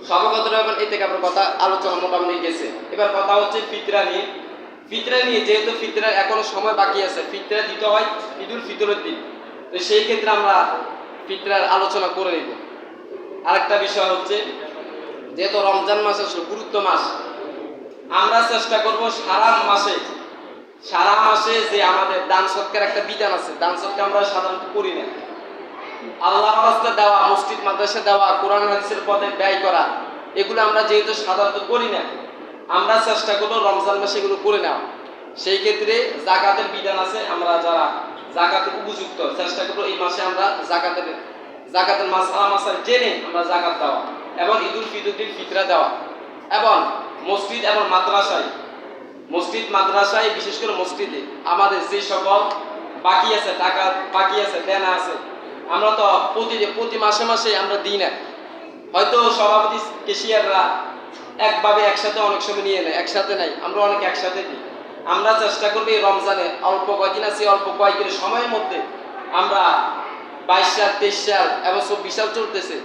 সবে কদর এবং ইতিকাফের কথা আলোচনা মোটামুটি গেছে। এবার কথা হচ্ছে ফিতরা নিয়ে। ফিতরা নিয়ে যেহেতু ফিতরার এখনো সময় বাকি আছে, ফিতরা দিতে হয় ঈদুল ফিতরের দিন, তো সেই ক্ষেত্রে আমরা ফিতরার আলোচনা করে নিব। আরেকটা বিষয় হচ্ছে, যেহেতু রমজান মাস আসলে গুরুত্ব মাস, আমরা চেষ্টা করব সারা মাসে যে আমাদের দান সৎকার একটা বিধান আছে, দান সৎকার আমরা সাধারণত করি না। আল্লাহর রাস্তায় দেওয়া, মসজিদ মাদ্রাসা দেওয়া, কোরআন হাদিসের পথে ব্যয় করা, এগুলো আমরা যেহেতু সাধারণত করি না, আমরা চেষ্টা করব রমজান মাসে এগুলো করে নেওয়া। সেই ক্ষেত্রে যাকাতের বিধান আছে, আমরা যারা যাকাতের উপযুক্ত চেষ্টা করব এই মাসে আমরা যাকাতের মাসালা জেনে আমরা যাকাত দেওয়া, এবং ঈদুল ফিতরের ফিতরা দেওয়া। এবং মসজিদ এবং মাদ্রাসায় বিশেষ করে মসজিদে আমাদের যে সকল বাকি আছে, টাকা বাকি আছে, দেনা আছে, আমরা তো প্রতি মাসে মাসে আমরা দিই না। হয়তো সভাপতি কেশিয়াররা একভাবে একসাথে অনেক সময় নিয়ে নেয়, একসাথে নাই, আমরা অনেক একসাথে দিই। আমরা চেষ্টা করবো এই রমজানে অল্প কয়দিন আছে, অল্প কয়েকদিন সময়ের মধ্যে আমরা 22 সাল, 23 সাল এবং 24 সাল চলতেছে,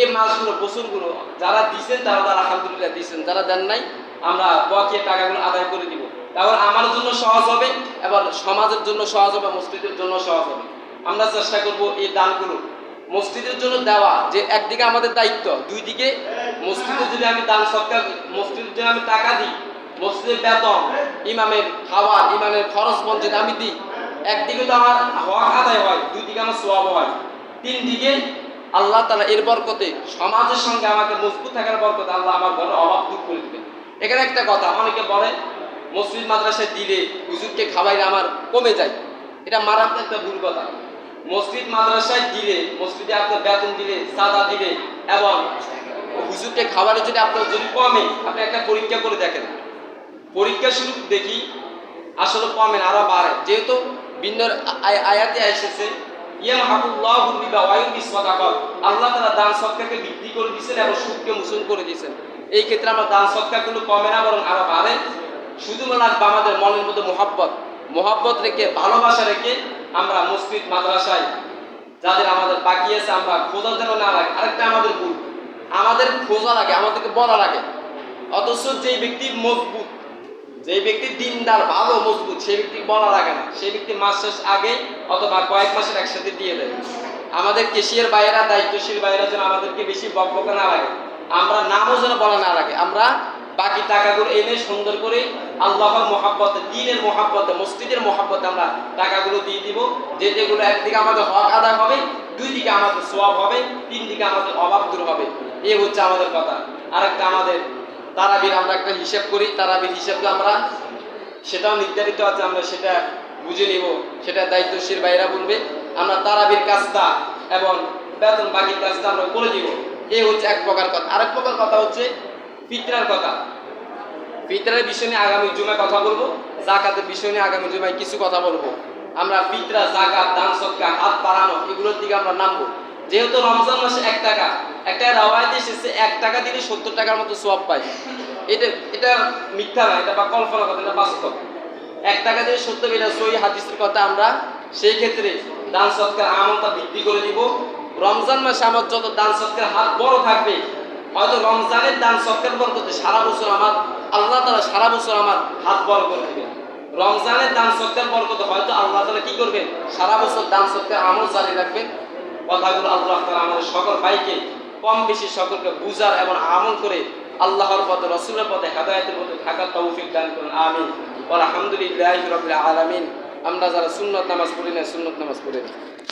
এই মাসগুলো, বছরগুলো যারা দিচ্ছেন তারা আলহামদুলিল্লাহ দিচ্ছেন, যারা দেন নাই আমরা বকেয়া টাকাগুলো আদায় করে দিব। তারপর আমার জন্য সহজ হবে, এবার সমাজের জন্য সহজ হবে, মসজিদের জন্য সহজ হবে। আমরা চেষ্টা করব এই দানগুলো মসজিদের জন্য দেওয়া, যে একদিকে আমাদের দায়িত্ব, দুই দিকে মসজিদে যদি আমি দান সৎকার, মসজিদের জন্য আমি টাকা দিই, মসজিদের বেতন, ইমামের খাওয়া, ইমামের খরচ বন যদি আমি দিই, একদিকে তো আমার হক আদায় হয়, দুই দিকে আমার সওয়াব হয়, তিন দিকে আল্লাহ তাআলা এর বরকতে সমাজের সঙ্গে আমাকে মজবুত থাকার বরকতে আল্লাহ আমার ঘরের অভাব দূর করে দিবেন। এখানে একটা কথা অনেকে বলে মসজিদ মাদ্রাসায় দিলে হুজুরকে খাওয়াইলে আমার কমে যায়, এটা মারাত্মক একটা ভুল কথা। মসজিদ মাদ্রাসায় দিলে, মসজিদে আপনার বেতন দিলে, চাঁদা দিলে এবং হুজুরকে খাওয়ালে যদি আপনার যদি কমে, আপনি একটা পরীক্ষা করে দেখেন, পরীক্ষা শুরু দেখি আসলে কমে না, আরো বাড়ে। যেহেতু ভিন্ন আয়াতে এসেছে ইয়ামহাকুল্লাহু রিবা ওয়া ইউরবিস সাদাকাত, আল্লাহ তাআলা দান সদকাকে বৃদ্ধি করে দিয়েছেন এবং সুদকে মোচন করে দিয়েছেন। এই ক্ষেত্রে আমরা দান সদকাগুলো কমে না, বরং আরো বাড়ে। শুধু লাগবে আমাদের মনের মধ্যে মোহাব্বত রেখে, ভালোবাসা রেখে আমরা মসজিদ মাদ্রাসায় যাদের আমাদের বাকি আছে আমরা খোঁজা যেন না লাগে। আরেকটা আমাদের ভুল, আমাদের খোঁজা লাগে, আমাদেরকে বলা লাগে, অথচ যেই ব্যক্তি মজবুত, যে ব্যক্তি দিনদার ভালো মজবুত, সেই ব্যক্তি বলা লাগে না, সেই ব্যক্তি মাস শেষ আগে অথবা কয়েক মাসের একসাথে দিয়ে দেয়। আমাদের কেশিয়ার বাইরা, দায়িত্বশীল বাইরা যেন আমাদেরকে বেশি বকবকা না লাগে, আমরা নামও যেন বলা না লাগে, আমরা বাকি টাকাগুলো এনে সুন্দর করে আল্লাহর মহাব্বতে, দ্বীনের মহাব্বতে, মসজিদের মহাব্বতে আমরা টাকাগুলো দিয়ে দিব, যেগুলো একদিকে আমাদের হক আদায় হবে, দুই দিকে আমাদের সওয়াব হবে, তিন দিকে আমাদের অভাব দূর হবে। এই হচ্ছে আমাদের কথা। আরেকটা আমাদের তারাবির আমরা একটা হিসাব করি, তারাবির হিসাবটা আমরা সেটাও নির্ধারিত আছে, আমরা সেটা বুঝে নিব, সেটা দায়িত্বশীল ভাইরা বলবে। আমরা তারাবির কাজটা এবং বেতন বাকির কাজটা আমরা করে দিব। এই হচ্ছে এক প্রকার কথা। আরেক প্রকার কথা হচ্ছে ফিতরার কথা। ফিতরার বিষয় নিয়ে আগামী জুমায় কথা বলবো, যাকাতের বিষয় নিয়ে আগামী জুমায় কিছু কথা বলবো। আমরা ফিতরা, যাকাত, দান সদকা, হাত বাড়ানো এগুলোর দিকে আমরা নামবো। যেহেতু রমজান মাসে 1 টাকা, একটা রাওয়ায়াতে এসেছে 1 টাকা দিলে 70 টাকার মতো সওয়াব পায়। এটা মিথ্যা না, এটা বা কল্পনা কথা, এটা বাস্তব। 1 টাকা দিয়ে 70, এটা সহিহ হাদিসের কথা। আমরা সেই ক্ষেত্রে দান সদকার আমলটা বৃদ্ধি করে দিব। রমজান মাসে আমার যত দান সদকার হাত বড় থাকবে, হয়তো রমজানের দান সদকার বরকতে সারা বছর আমার আল্লাহ তাআলা সারা বছর আমার হাত বড় করে দিবেন। রমজানের দান সদকার বরকতে হয়তো আল্লাহ তাআলা কি করবেন, সারা বছর দান সদকার আমল জারি রাখবেন। কথাগুলো আল্লাহ তাআলা আমাদের সকল ভাইকে কম বেশি সকলকে বুঝার এবং আমল করে আল্লাহর পথে, রাসূলের পথে, হেদায়েতের পথে থাকার তৌফিক দান করুন। আমিন। আলহামদুলিল্লাহি রাব্বিল আলামিন। আমরা যারা সুন্নাত নামাজ পড়ি না, সুন্নাত নামাজ পড়ি না।